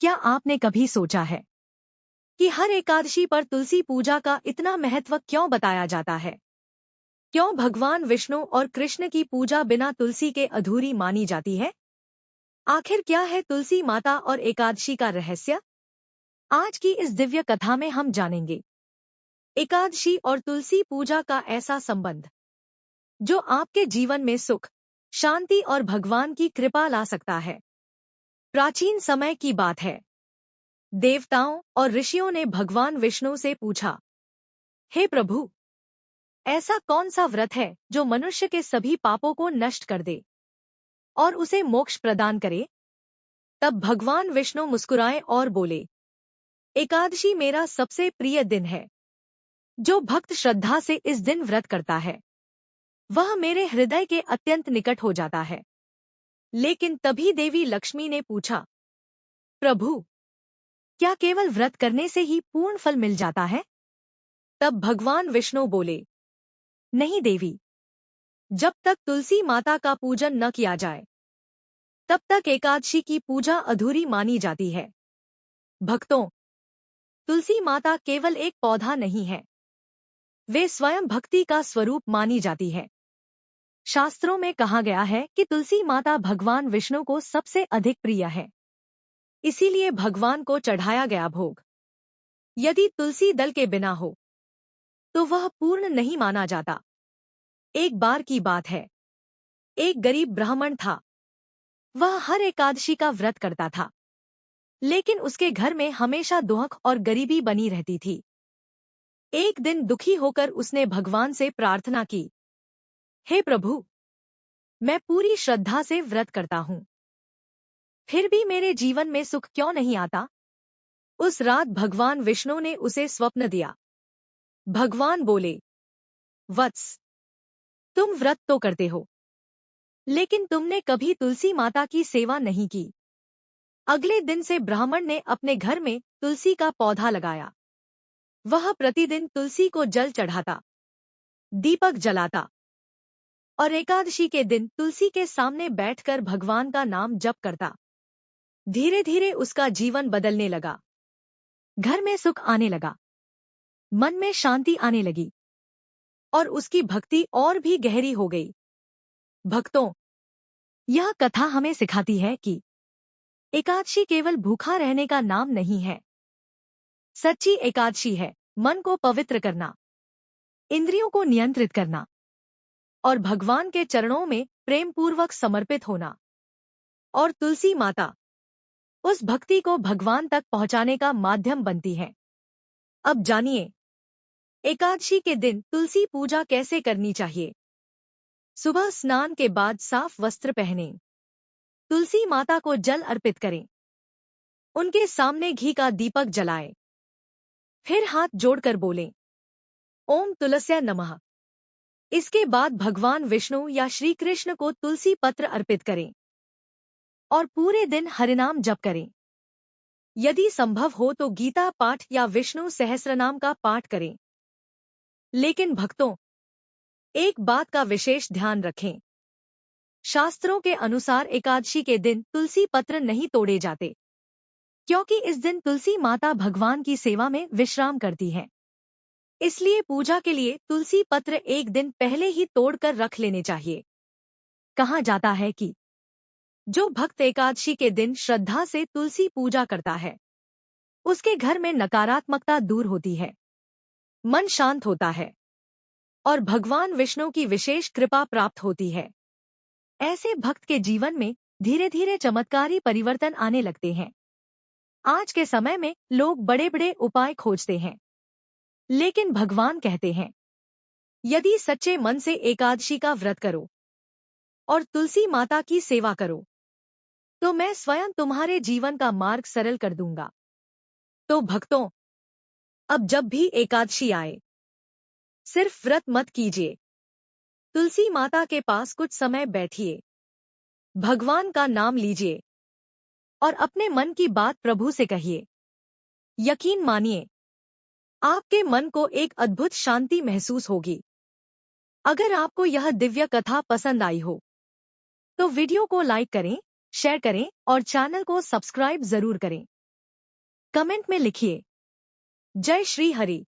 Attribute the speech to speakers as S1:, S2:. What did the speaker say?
S1: क्या आपने कभी सोचा है कि हर एकादशी पर तुलसी पूजा का इतना महत्व क्यों बताया जाता है? क्यों भगवान विष्णु और कृष्ण की पूजा बिना तुलसी के अधूरी मानी जाती है? आखिर क्या है तुलसी माता और एकादशी का रहस्य? आज की इस दिव्य कथा में हम जानेंगे एकादशी और तुलसी पूजा का ऐसा संबंध जो आपके जीवन में सुख, शांति और भगवान की कृपा ला सकता है। प्राचीन समय की बात है। देवताओं और ऋषियों ने भगवान विष्णु से पूछा, हे प्रभु, ऐसा कौन सा व्रत है जो मनुष्य के सभी पापों को नष्ट कर दे और उसे मोक्ष प्रदान करे? तब भगवान विष्णु मुस्कुराए और बोले, एकादशी मेरा सबसे प्रिय दिन है। जो भक्त श्रद्धा से इस दिन व्रत करता है वह मेरे हृदय के अत्यंत निकट हो जाता है। लेकिन तभी देवी लक्ष्मी ने पूछा, प्रभु, क्या केवल व्रत करने से ही पूर्ण फल मिल जाता है? तब भगवान विष्णु बोले, नहीं देवी, जब तक तुलसी माता का पूजन न किया जाए तब तक एकादशी की पूजा अधूरी मानी जाती है। भक्तों, तुलसी माता केवल एक पौधा नहीं है, वे स्वयं भक्ति का स्वरूप मानी जाती है। शास्त्रों में कहा गया है कि तुलसी माता भगवान विष्णु को सबसे अधिक प्रिय है, इसीलिए भगवान को चढ़ाया गया भोग यदि तुलसी दल के बिना हो तो वह पूर्ण नहीं माना जाता। एक बार की बात है, एक गरीब ब्राह्मण था। वह हर एकादशी का व्रत करता था, लेकिन उसके घर में हमेशा दुख और गरीबी बनी रहती थी। एक दिन दुखी होकर उसने भगवान से प्रार्थना की, हे प्रभु, मैं पूरी श्रद्धा से व्रत करता हूँ, फिर भी मेरे जीवन में सुख क्यों नहीं आता? उस रात भगवान विष्णु ने उसे स्वप्न दिया। भगवान बोले, वत्स, तुम व्रत तो करते हो, लेकिन तुमने कभी तुलसी माता की सेवा नहीं की। अगले दिन से ब्राह्मण ने अपने घर में तुलसी का पौधा लगाया। वह प्रतिदिन तुलसी को जल चढ़ाता, दीपक जलाता और एकादशी के दिन तुलसी के सामने बैठकर भगवान का नाम जप करता। धीरे धीरे उसका जीवन बदलने लगा। घर में सुख आने लगा, मन में शांति आने लगी और उसकी भक्ति और भी गहरी हो गई। भक्तों, यह कथा हमें सिखाती है कि एकादशी केवल भूखा रहने का नाम नहीं है। सच्ची एकादशी है मन को पवित्र करना, इंद्रियों को नियंत्रित करना और भगवान के चरणों में प्रेम पूर्वक समर्पित होना। और तुलसी माता उस भक्ति को भगवान तक पहुंचाने का माध्यम बनती है। अब जानिए, एकादशी के दिन तुलसी पूजा कैसे करनी चाहिए। सुबह स्नान के बाद साफ वस्त्र पहनें, तुलसी माता को जल अर्पित करें, उनके सामने घी का दीपक जलाएं, फिर हाथ जोड़कर बोलें, ओम तुलस्या नमः। इसके बाद भगवान विष्णु या श्री कृष्ण को तुलसी पत्र अर्पित करें और पूरे दिन हरिनाम जप करें। यदि संभव हो तो गीता पाठ या विष्णु सहस्रनाम का पाठ करें। लेकिन भक्तों, एक बात का विशेष ध्यान रखें। शास्त्रों के अनुसार एकादशी के दिन तुलसी पत्र नहीं तोड़े जाते, क्योंकि इस दिन तुलसी माता भगवान की सेवा में विश्राम करती है। इसलिए पूजा के लिए तुलसी पत्र एक दिन पहले ही तोड़कर रख लेने चाहिए। कहा जाता है कि जो भक्त एकादशी के दिन श्रद्धा से तुलसी पूजा करता है उसके घर में नकारात्मकता दूर होती है, मन शांत होता है और भगवान विष्णु की विशेष कृपा प्राप्त होती है। ऐसे भक्त के जीवन में धीरे धीरे चमत्कारी परिवर्तन आने लगते हैं। आज के समय में लोग बड़े बड़े उपाय खोजते हैं, लेकिन भगवान कहते हैं, यदि सच्चे मन से एकादशी का व्रत करो और तुलसी माता की सेवा करो तो मैं स्वयं तुम्हारे जीवन का मार्ग सरल कर दूंगा। तो भक्तों, अब जब भी एकादशी आए सिर्फ व्रत मत कीजिए, तुलसी माता के पास कुछ समय बैठिए, भगवान का नाम लीजिए और अपने मन की बात प्रभु से कहिए। यकीन मानिए, आपके मन को एक अद्भुत शांति महसूस होगी। अगर आपको यह दिव्य कथा पसंद आई हो तो वीडियो को लाइक करें, शेयर करें और चैनल को सब्सक्राइब जरूर करें। कमेंट में लिखिए। जय श्री हरि।